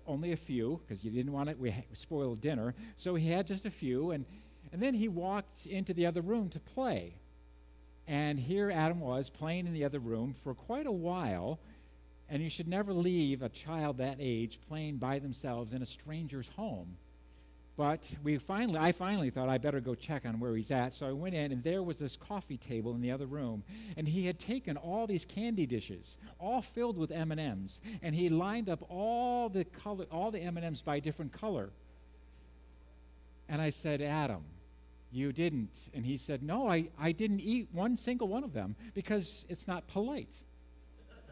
only a few because you didn't want it. We spoiled dinner. So he had just a few, and then he walked into the other room to play. And here Adam was playing in the other room for quite a while, and you should never leave a child that age playing by themselves in a stranger's home. But I finally thought I better go check on where he's at. So I went in, and there was this coffee table in the other room, and he had taken all these candy dishes, all filled with M&Ms, and he lined up all the M&Ms by different color. And I said, Adam, you didn't. And he said, no, I didn't eat one single one of them because it's not polite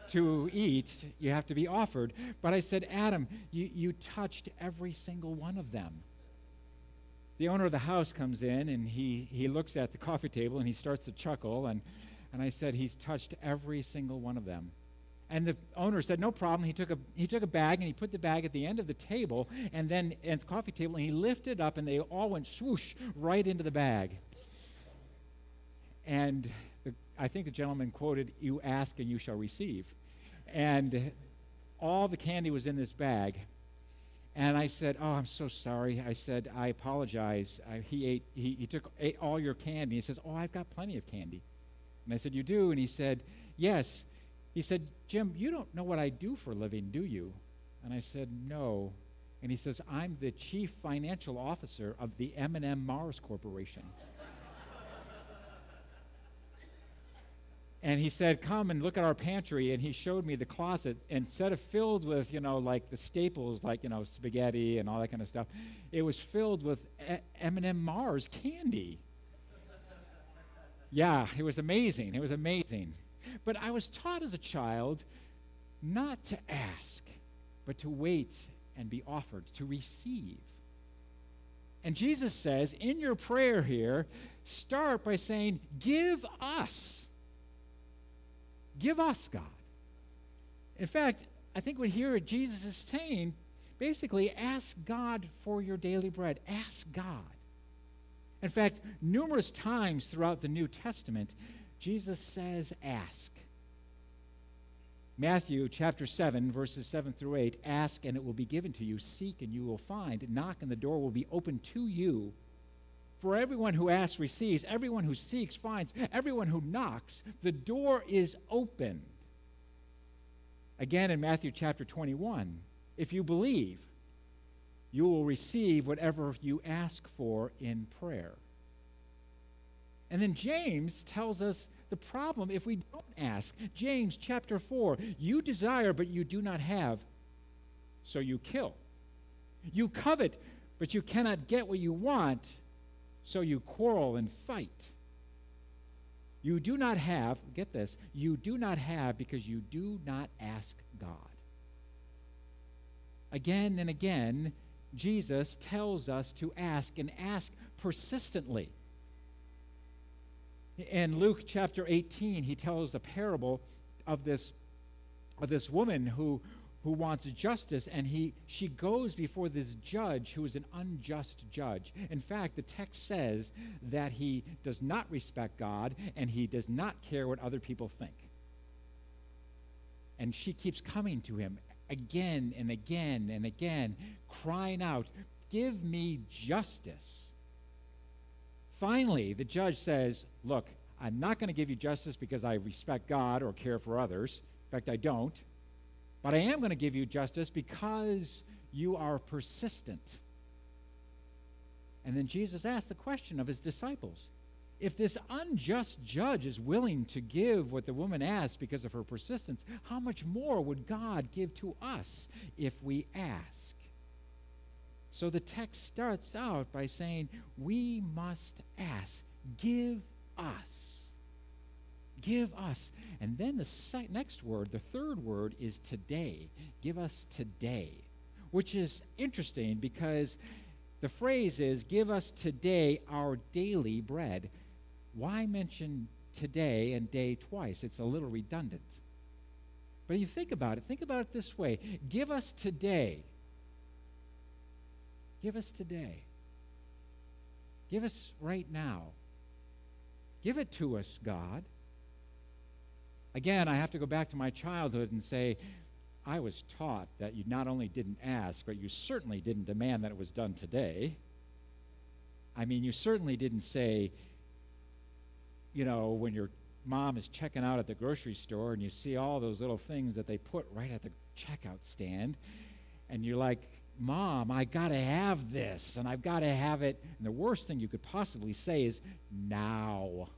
to eat. You have to be offered. But I said, Adam, you touched every single one of them. The owner of the house comes in, and he looks at the coffee table, and he starts to chuckle, and I said, he's touched every single one of them. And the owner said, no problem. He took a bag, and he put the bag at the end of the table, and then at the coffee table, and he lifted up, and they all went swoosh right into the bag. And I think the gentleman quoted, you ask and you shall receive. And all the candy was in this bag. And I said, oh, I'm so sorry. I said, I apologize. He ate all your candy. He says, oh, I've got plenty of candy. And I said, you do? And he said, yes. He said, Jim, you don't know what I do for a living, do you? And I said, no. And he says, I'm the chief financial officer of the M&M Mars Corporation. And he said, come and look at our pantry. And he showed me the closet. Instead of filled with, like the staples, like, spaghetti and all that kind of stuff, it was filled with M&M Mars candy. Yeah, it was amazing. It was amazing. But I was taught as a child not to ask, but to wait and be offered, to receive. And Jesus says, in your prayer here, start by saying, give us. Give us, God. In fact, I think we hear Jesus is saying, basically, ask God for your daily bread. Ask God. In fact, numerous times throughout the New Testament, Jesus says, ask. Matthew chapter 7, verses 7 through 8, ask and it will be given to you. Seek and you will find. Knock and the door will be opened to you. For everyone who asks receives, everyone who seeks finds, everyone who knocks, the door is opened. Again in Matthew chapter 21, if you believe, you will receive whatever you ask for in prayer. And then James tells us the problem if we don't ask. James chapter 4, you desire but you do not have, so you kill. You covet, but you cannot get what you want, so you quarrel and fight. You do not have, get this, you do not have because you do not ask God. Again and again, Jesus tells us to ask and ask persistently. In Luke chapter 18, he tells a parable of this woman who wants justice, and she goes before this judge who is an unjust judge. In fact, the text says that he does not respect God, and he does not care what other people think. And she keeps coming to him again and again and again, crying out, give me justice. Finally, the judge says, look, I'm not going to give you justice because I respect God or care for others. In fact, I don't. But I am going to give you justice because you are persistent. And then Jesus asked the question of his disciples, if this unjust judge is willing to give what the woman asked because of her persistence, how much more would God give to us if we ask? So the text starts out by saying, we must ask, give us. Give us. And then the next word, the third word, is today. Give us today, which is interesting because the phrase is, give us today our daily bread. Why mention today and day twice? It's a little redundant. But you think about it this way. Give us today. Give us today. Give us right now. Give it to us, God. Again, I have to go back to my childhood and say, I was taught that you not only didn't ask, but you certainly didn't demand that it was done today. I mean, you certainly didn't say, when your mom is checking out at the grocery store and you see all those little things that they put right at the checkout stand, and you're like, Mom, I got to have this, and I've got to have it. And the worst thing you could possibly say is, now.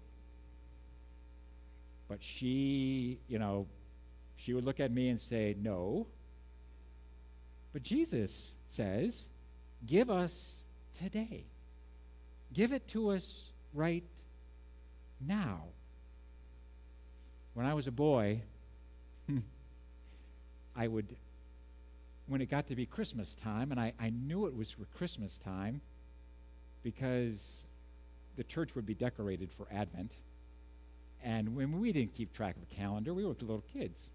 But she would look at me and say, no. But Jesus says, give us today. Give it to us right now. When I was a boy, when it got to be Christmas time, and I knew it was Christmas time because the church would be decorated for Advent. And when we didn't keep track of a calendar, we were little kids.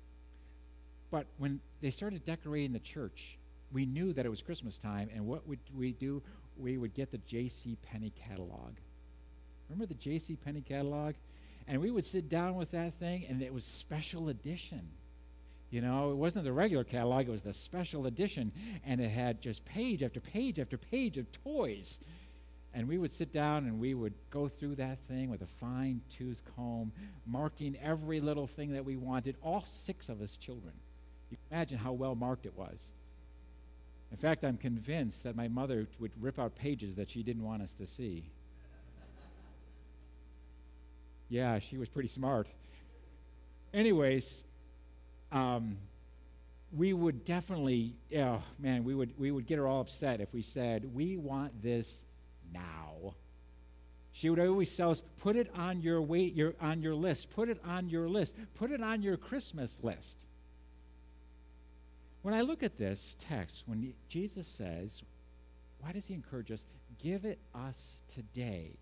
But when they started decorating the church, we knew that it was Christmas time, and what would we do? We would get the J.C. Penney catalog. Remember the J.C. Penney catalog? And we would sit down with that thing, and it was special edition. It wasn't the regular catalog, it was the special edition, and it had just page after page after page of toys. And we would sit down and we would go through that thing with a fine-tooth comb, marking every little thing that we wanted, all 6 of us children. You can imagine how well marked it was. In fact, I'm convinced that my mother would rip out pages that she didn't want us to see. Yeah, she was pretty smart. Anyways, we would definitely, we would get her all upset if we said, we want this now. She would always tell us, put it on your list, put it on your list, put it on your Christmas list. When I look at this text, when Jesus says, why does he encourage us? Give it us today.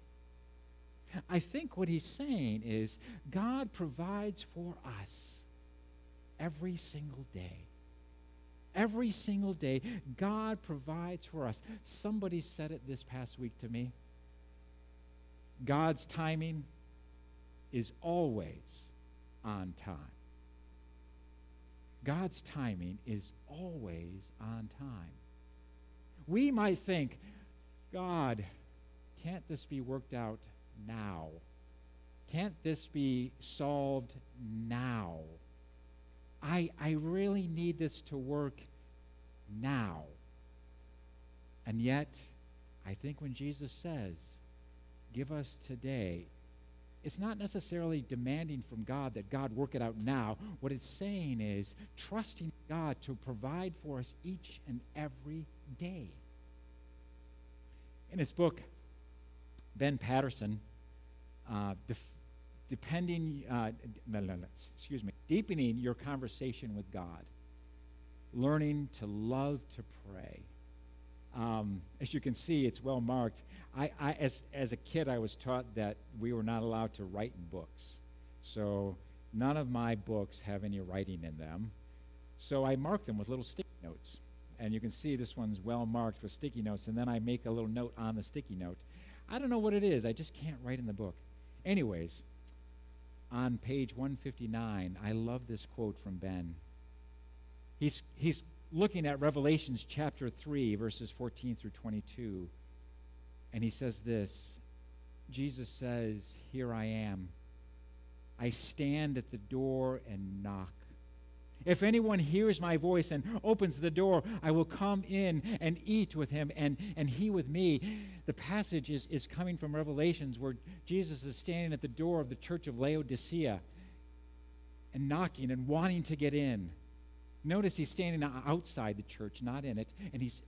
I think what he's saying is God provides for us every single day. Every single day, God provides for us. Somebody said it this past week to me. God's timing is always on time. God's timing is always on time. We might think, God, can't this be worked out now? Can't this be solved now? I really need this to work now. And yet, I think when Jesus says, give us today, it's not necessarily demanding from God that God work it out now. What it's saying is trusting God to provide for us each and every day. In his book, Ben Patterson, deepening your conversation with God, learning to love to pray. As you can see, it's well marked. As a kid, I was taught that we were not allowed to write in books. So none of my books have any writing in them. So I mark them with little sticky notes. And you can see this one's well marked with sticky notes, and then I make a little note on the sticky note. I don't know what it is. I just can't write in the book. Anyways, on page 159, I love this quote from Ben. He's looking at Revelations chapter 3, verses 14 through 22. And he says this, Jesus says, here I am. I stand at the door and knock. If anyone hears my voice and opens the door, I will come in and eat with him and he with me. The passage is coming from Revelations where Jesus is standing at the door of the church of Laodicea and knocking and wanting to get in. Notice he's standing outside the church, not in it, and he's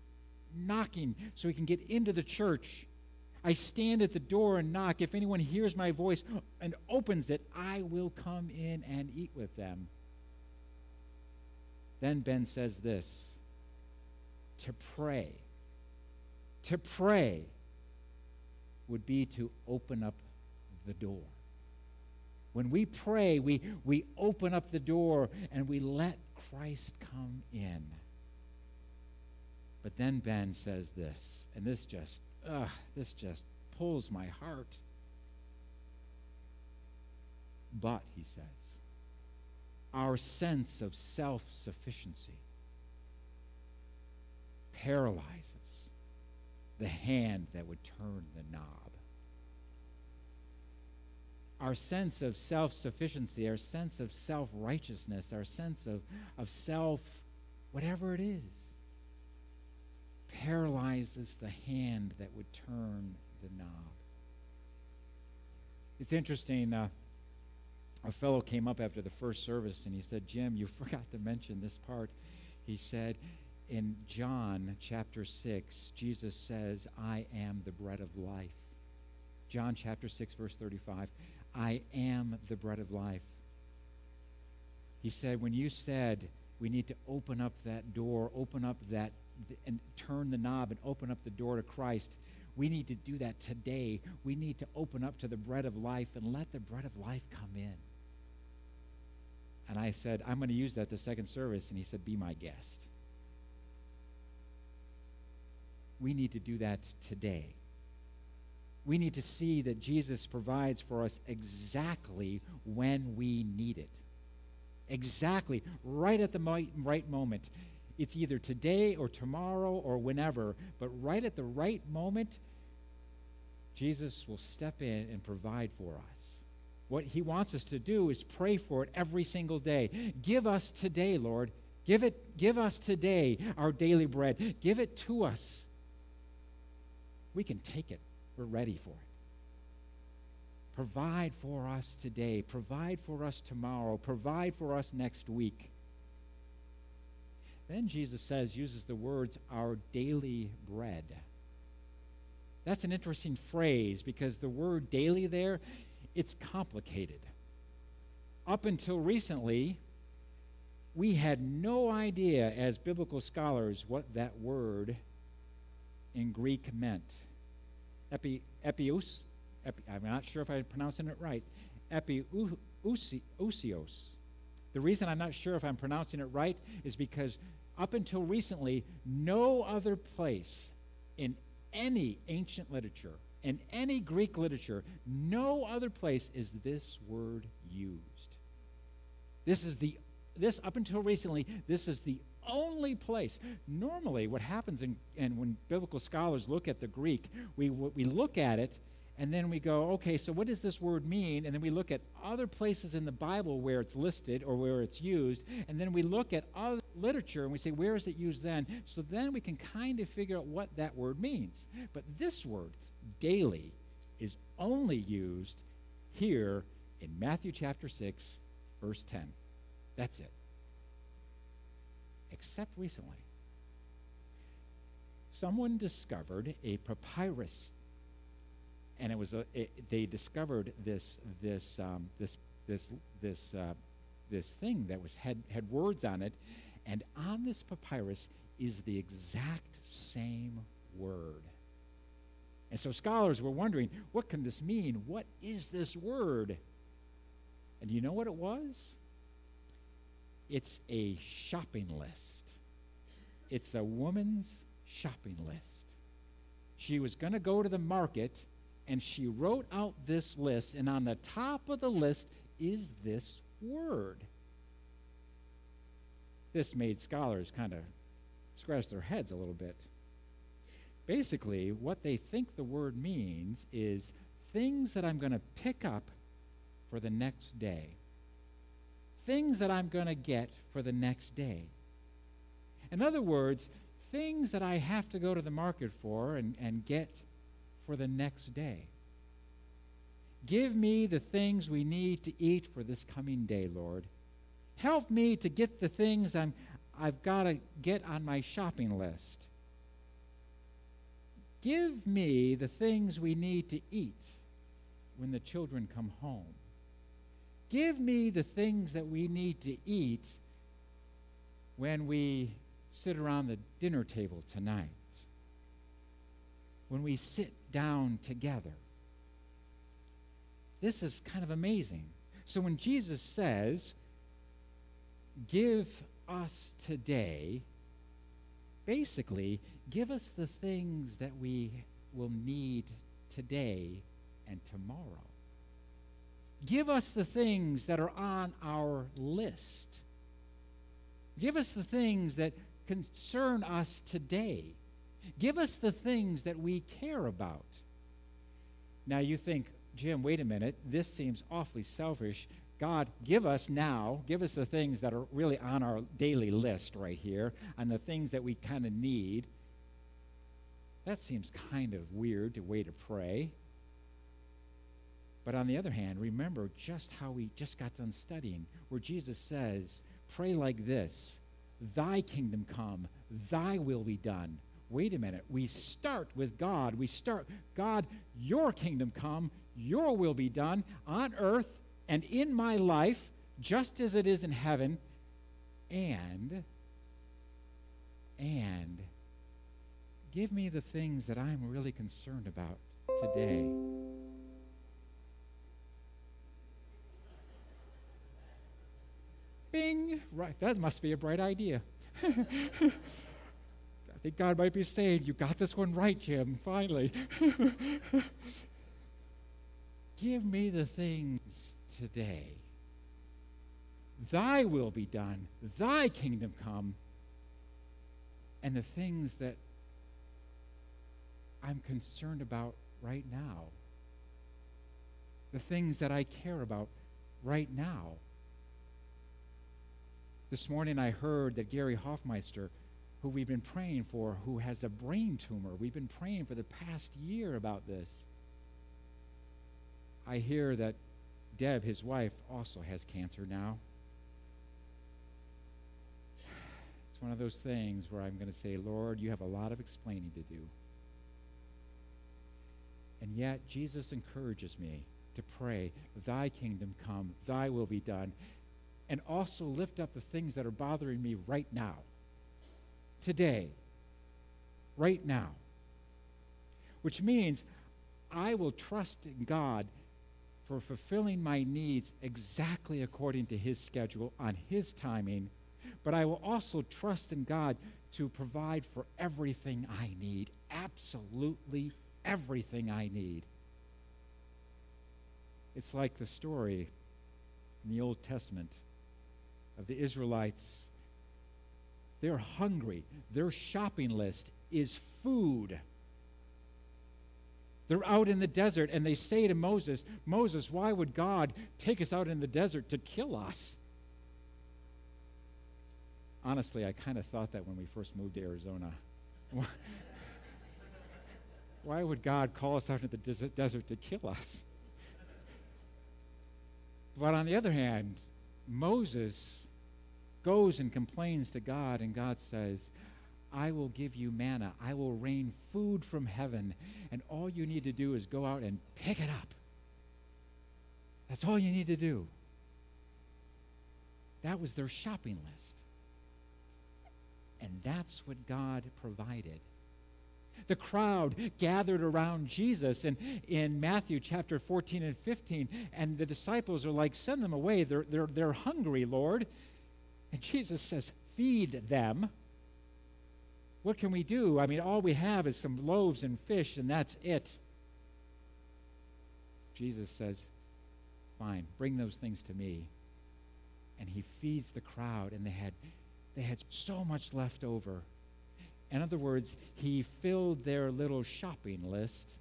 knocking so he can get into the church. I stand at the door and knock. If anyone hears my voice and opens it, I will come in and eat with them. Then Ben says this, to pray would be to open up the door. When we pray, we open up the door and we let Christ come in. But then Ben says this, and this just pulls my heart. But, he says, our sense of self-sufficiency paralyzes the hand that would turn the knob. Our sense of self-sufficiency, our sense of self-righteousness, our sense of self, whatever it is, paralyzes the hand that would turn the knob. It's interesting, a fellow came up after the first service and he said, "Jim, you forgot to mention this part." He said, in John chapter 6, Jesus says, "I am the bread of life." John chapter 6, verse 35, "I am the bread of life." He said, when you said we need to open up that door, open up that, and turn the knob and open up the door to Christ, we need to do that today. We need to open up to the bread of life and let the bread of life come in. And I said, "I'm going to use that the second service." And he said, "Be my guest." We need to do that today. We need to see that Jesus provides for us exactly when we need it. Exactly, right at the right moment. It's either today or tomorrow or whenever, but right at the right moment, Jesus will step in and provide for us. What he wants us to do is pray for it every single day. Give us today, Lord. Give us today our daily bread. Give it to us. We can take it. We're ready for it. Provide for us today. Provide for us tomorrow. Provide for us next week. Then Jesus uses the words, "our daily bread." That's an interesting phrase because the word daily there, it's complicated. Up until recently, we had no idea as biblical scholars what that word in Greek meant. I'm not sure if I'm pronouncing it right. Epiousios. The reason I'm not sure if I'm pronouncing it right is because up until recently, no other place in any ancient literature, in any Greek literature, no other place is this word used. Up until recently, this is the only place. Normally, what happens when biblical scholars look at the Greek, we look at it, and then we go, okay, so what does this word mean? And then we look at other places in the Bible where it's listed or where it's used, and then we look at other literature and we say, where is it used then? So then we can kind of figure out what that word means. But this word, daily, is only used here in Matthew chapter 6, verse 10. That's it. Except recently. Someone discovered a papyrus, and they discovered this thing that had words on it, and on this papyrus is the exact same word. And so scholars were wondering, what can this mean? What is this word? And you know what it was? It's a shopping list. It's a woman's shopping list. She was going to go to the market, and she wrote out this list, and on the top of the list is this word. This made scholars kind of scratch their heads a little bit. Basically, what they think the word means is things that I'm going to pick up for the next day. Things that I'm going to get for the next day. In other words, things that I have to go to the market for and get for the next day. Give me the things we need to eat for this coming day, Lord. Help me to get the things I've got to get on my shopping list. Give me the things we need to eat when the children come home. Give me the things that we need to eat when we sit around the dinner table tonight, when we sit down together. This is kind of amazing. So when Jesus says, give us today, basically, give us the things that we will need today and tomorrow. give us the things that are on our list. Give us the things that concern us today. Give us the things that we care about. Now you think, Jim, wait a minute, this seems awfully selfish. God, give us the things that are really on our daily list right here, and the things that we kind of need. That seems kind of weird to way to pray. But on the other hand, remember just how we just got done studying, where Jesus says, pray like this, thy kingdom come, thy will be done. Wait a minute, we start with God. We start, God, your kingdom come, your will be done on earth and in my life, just as it is in heaven, and give me the things that I'm really concerned about today. Bing! Right, that must be a bright idea. I think God might be saying, you got this one right, Jim, finally. Give me the things today. Thy will be done, thy kingdom come, and the things that I'm concerned about right now, the things that I care about right now. This morning I heard that Gary Hoffmeister, who we've been praying for, who has a brain tumor, we've been praying for the past year about this. I hear that Deb, his wife, also has cancer now. It's one of those things where I'm going to say, Lord, you have a lot of explaining to do. And yet Jesus encourages me to pray, thy kingdom come, thy will be done, and also lift up the things that are bothering me right now, today, right now. Which means I will trust in God for fulfilling my needs exactly according to his schedule, on his timing, but I will also trust in God to provide for everything I need, absolutely everything I need. It's like the story in the Old Testament of the Israelites. They're hungry. Their shopping list is food. They're out in the desert, and they say to Moses, Moses, why would God take us out in the desert to kill us? Honestly, I kind of thought that when we first moved to Arizona. Why would God call us out into the desert to kill us? But on the other hand, Moses goes and complains to God, and God says, I will give you manna. I will rain food from heaven, and all you need to do is go out and pick it up. That's all you need to do. That was their shopping list. And that's what God provided. The crowd gathered around Jesus in Matthew chapter 14 and 15, and the disciples are like, send them away. They're hungry, Lord. And Jesus says, feed them. What can we do? I mean, all we have is some loaves and fish, and that's it. Jesus says, fine, bring those things to me. And he feeds the crowd, and they had so much left over. In other words, he filled their little shopping list.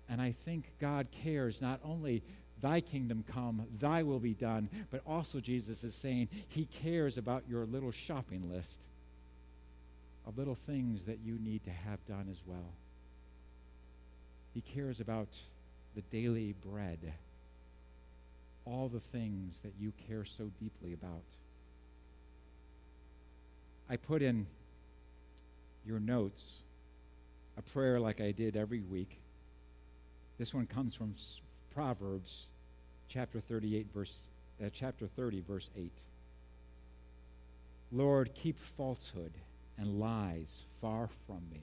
And I think God cares not only thy kingdom come, thy will be done, but also Jesus is saying he cares about your little shopping list of little things that you need to have done as well. He cares about the daily bread, all the things that you care so deeply about. I put in your notes a prayer like I did every week. This one comes from Proverbs chapter 30, verse 8. Lord, keep falsehood and lies far from me.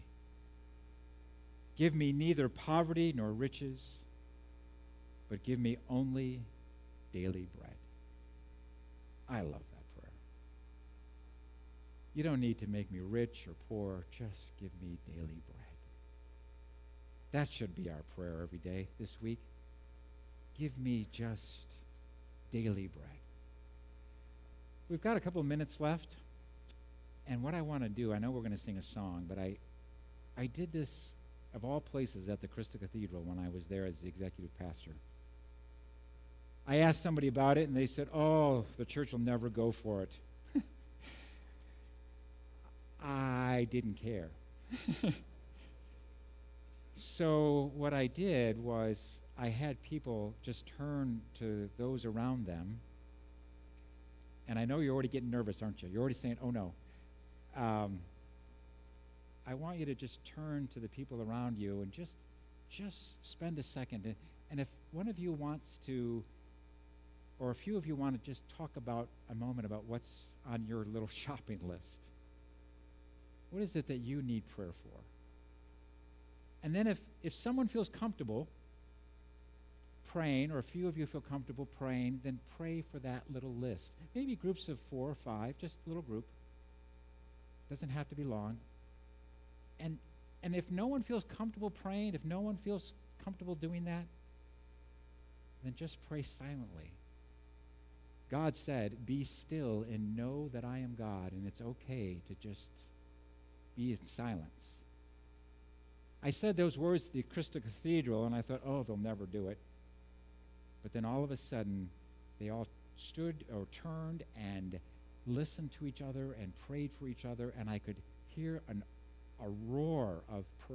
Give me neither poverty nor riches, but give me only daily bread. I love that prayer. You don't need to make me rich or poor. Just give me daily bread. That should be our prayer every day this week. give me just daily bread. We've got a couple of minutes left, and what I want to do, I know we're going to sing a song, but I did this, of all places, at the Christa Cathedral when I was there as the executive pastor. I asked somebody about it, and they said, oh, the church will never go for it. I didn't care. So what I did was I had people just turn to those around them. And I know you're already getting nervous, aren't you? You're already saying, oh, no. I want you to just turn to the people around you and just spend a second. And if one of you wants to, or a few of you want to just talk about a moment about what's on your little shopping list. What is it that you need prayer for? And then if someone feels comfortable praying, or a few of you feel comfortable praying, then pray for that little list. Maybe groups of 4 or 5, just a little group. Doesn't have to be long. And if no one feels comfortable praying, if no one feels comfortable doing that, then just pray silently. God said, be still and know that I am God, and it's okay to just be in silence. I said those words at the Christa Cathedral, and I thought, oh, they'll never do it. But then all of a sudden, they all stood or turned and listened to each other and prayed for each other, and I could hear a roar of prayer.